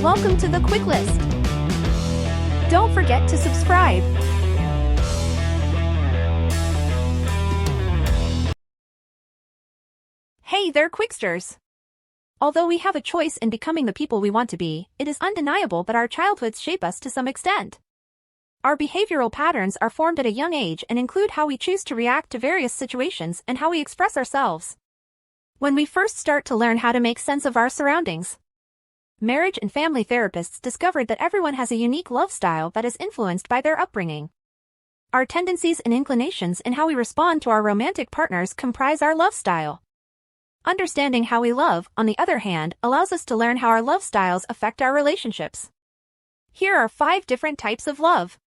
Welcome to the Quick List. Don't forget to subscribe. Hey there, Quicksters! Although we have a choice in becoming the people we want to be, it is undeniable that our childhoods shape us to some extent. Our behavioral patterns are formed at a young age and include how we choose to react to various situations and how we express ourselves. When we first start to learn how to make sense of our surroundings, marriage and family therapists discovered that everyone has a unique love style that is influenced by their upbringing. Our tendencies and inclinations in how we respond to our romantic partners comprise our love style. Understanding how we love, on the other hand, allows us to learn how our love styles affect our relationships. Here are 5 different types of love.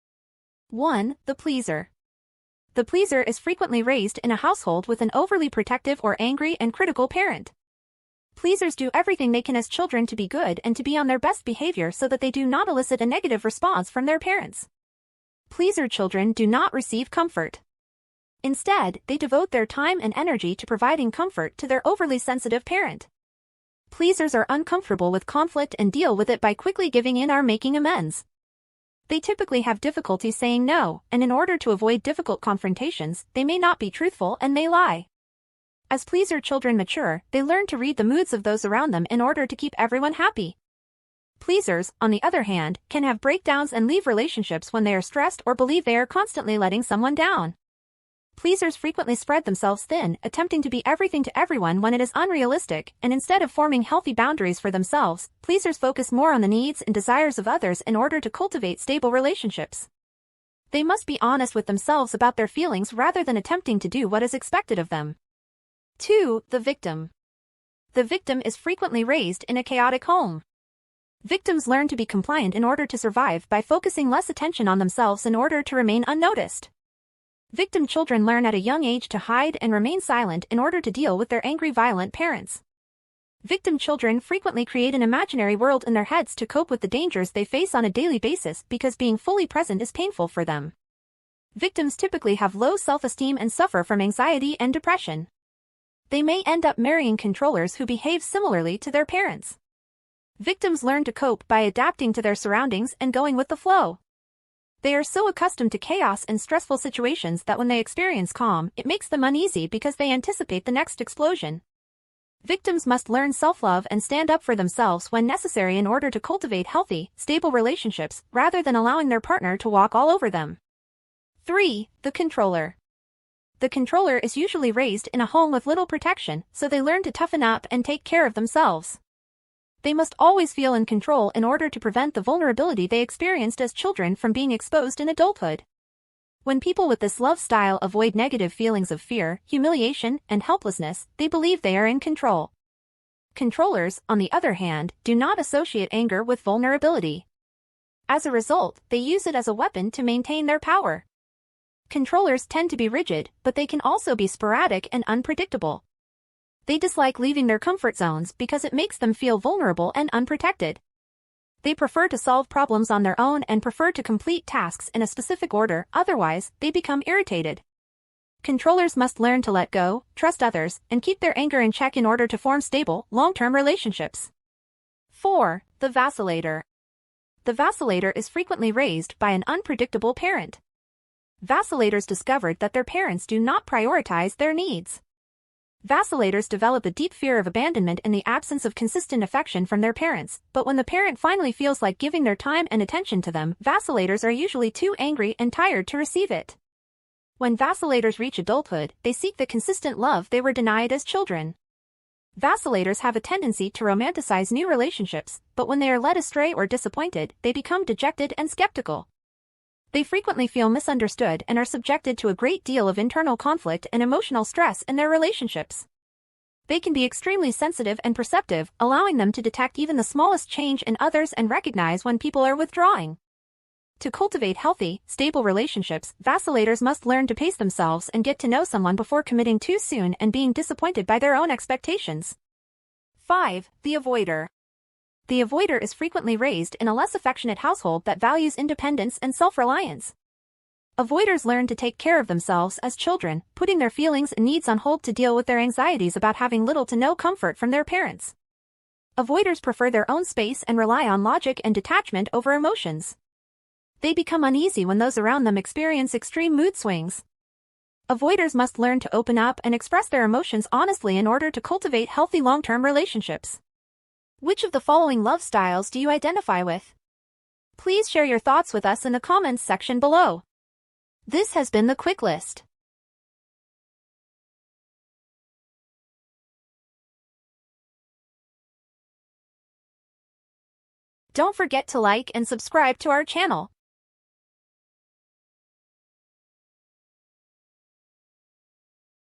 1. The pleaser. The pleaser is frequently raised in a household with an overly protective or angry and critical parent. Pleasers do everything they can as children to be good and to be on their best behavior so that they do not elicit a negative response from their parents. Pleaser children do not receive comfort. Instead, they devote their time and energy to providing comfort to their overly sensitive parent. Pleasers are uncomfortable with conflict and deal with it by quickly giving in or making amends. They typically have difficulty saying no, and in order to avoid difficult confrontations, they may not be truthful and may lie. As pleaser children mature, they learn to read the moods of those around them in order to keep everyone happy. Pleasers, on the other hand, can have breakdowns and leave relationships when they are stressed or believe they are constantly letting someone down. Pleasers frequently spread themselves thin, attempting to be everything to everyone when it is unrealistic, and instead of forming healthy boundaries for themselves, pleasers focus more on the needs and desires of others in order to cultivate stable relationships. They must be honest with themselves about their feelings rather than attempting to do what is expected of them. 2. The victim. The victim is frequently raised in a chaotic home. Victims learn to be compliant in order to survive by focusing less attention on themselves in order to remain unnoticed. Victim children learn at a young age to hide and remain silent in order to deal with their angry, violent parents. Victim children frequently create an imaginary world in their heads to cope with the dangers they face on a daily basis because being fully present is painful for them. Victims typically have low self-esteem and suffer from anxiety and depression. They may end up marrying controllers who behave similarly to their parents. Victims learn to cope by adapting to their surroundings and going with the flow. They are so accustomed to chaos and stressful situations that when they experience calm, it makes them uneasy because they anticipate the next explosion. Victims must learn self-love and stand up for themselves when necessary in order to cultivate healthy, stable relationships, rather than allowing their partner to walk all over them. 3. The controller. The controller is usually raised in a home with little protection, so they learn to toughen up and take care of themselves. They must always feel in control in order to prevent the vulnerability they experienced as children from being exposed in adulthood. When people with this love style avoid negative feelings of fear, humiliation, and helplessness, they believe they are in control. Controllers, on the other hand, do not associate anger with vulnerability. As a result, they use it as a weapon to maintain their power. Controllers tend to be rigid, but they can also be sporadic and unpredictable. They dislike leaving their comfort zones because it makes them feel vulnerable and unprotected. They prefer to solve problems on their own and prefer to complete tasks in a specific order, otherwise, they become irritated. Controllers must learn to let go, trust others, and keep their anger in check in order to form stable, long-term relationships. 4. The vacillator. The vacillator is frequently raised by an unpredictable parent. Vacillators discovered that their parents do not prioritize their needs. Vacillators develop a deep fear of abandonment in the absence of consistent affection from their parents, but when the parent finally feels like giving their time and attention to them, vacillators are usually too angry and tired to receive it. When vacillators reach adulthood, they seek the consistent love they were denied as children. Vacillators have a tendency to romanticize new relationships, but when they are led astray or disappointed, they become dejected and skeptical. They frequently feel misunderstood and are subjected to a great deal of internal conflict and emotional stress in their relationships. They can be extremely sensitive and perceptive, allowing them to detect even the smallest change in others and recognize when people are withdrawing. To cultivate healthy, stable relationships, vacillators must learn to pace themselves and get to know someone before committing too soon and being disappointed by their own expectations. 5. The avoider. The avoider is frequently raised in a less affectionate household that values independence and self-reliance. Avoiders learn to take care of themselves as children, putting their feelings and needs on hold to deal with their anxieties about having little to no comfort from their parents. Avoiders prefer their own space and rely on logic and detachment over emotions. They become uneasy when those around them experience extreme mood swings. Avoiders must learn to open up and express their emotions honestly in order to cultivate healthy long-term relationships. Which of the following love styles do you identify with? Please share your thoughts with us in the comments section below. This has been the Quick List. Don't forget to like and subscribe to our channel.